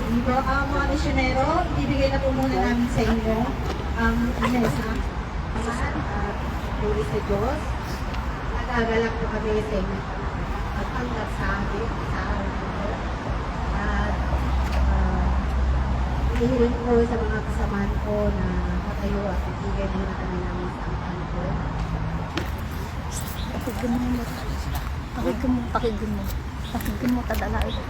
Dito, mga misyonero, ibigay na po muna namin sa inyo ang mesa. Aman, at puri sa Diyos. Nagagalak po kami sa inyo pagtanggap sa amin, sa araw na ito. At hinihiling ko sa mga kasamaan ko na patayo at ibigay muna kami namin sa ang ko. Pakigin mo. Pakigin mo, tadala ito.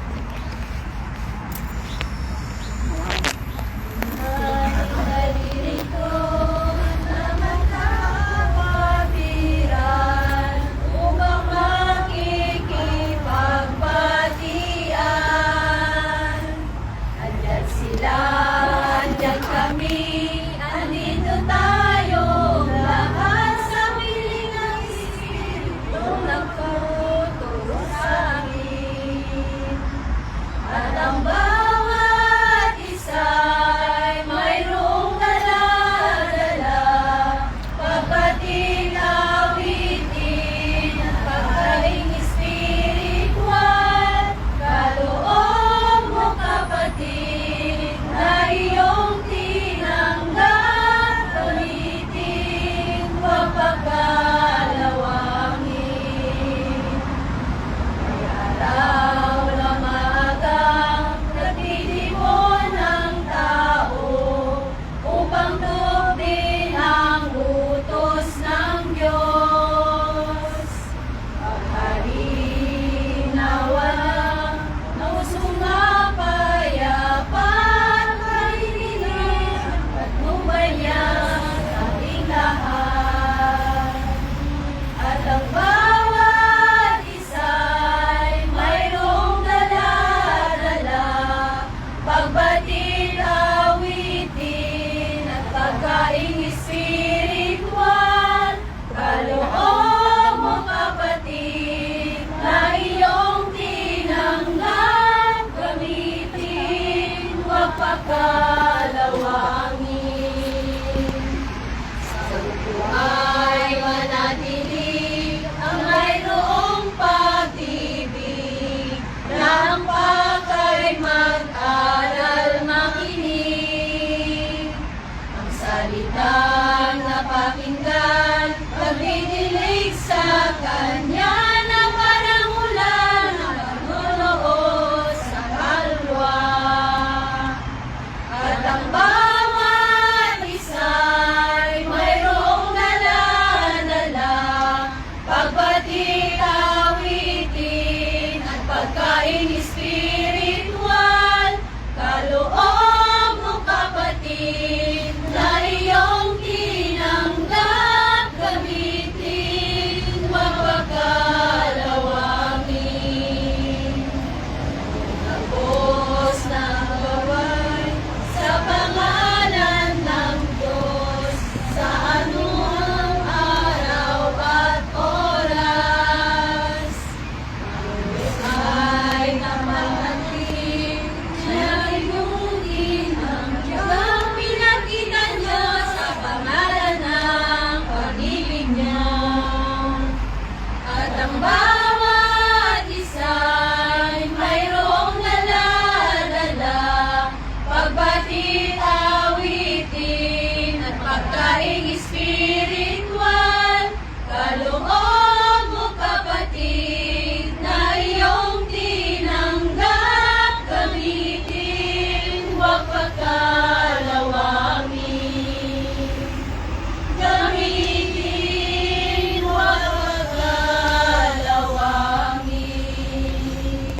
Salitang napakinggan, pagdidilig sa Kanya na parang ulan na nanunood sa kaluluwa. At ang bawat isa'y mayroong dala-dala, pagbatik, awitin at pagkain espiritual, kaloob mo kapatid, na iyong tinanggap, gamitin, mapakalawangin. Tapos ng gaway sa pangalan ng Diyos, sa anumang araw at oras, ay namanatili na iyong tinanggap, pinakita niyo sa pangalan ng pag-ibig niya. At ang bawat isa'y mayroong dala-dala, pagbatik, awitin at pagkaing espiritual, kaloob mo kapatid, na iyong tinanggap, gamitin, huwag pagkalawangin. Gamitin, huwag pagkalawangin.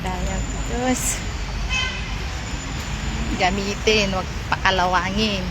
Daya ko, Diyos. Gamitin, wag pakalawangin.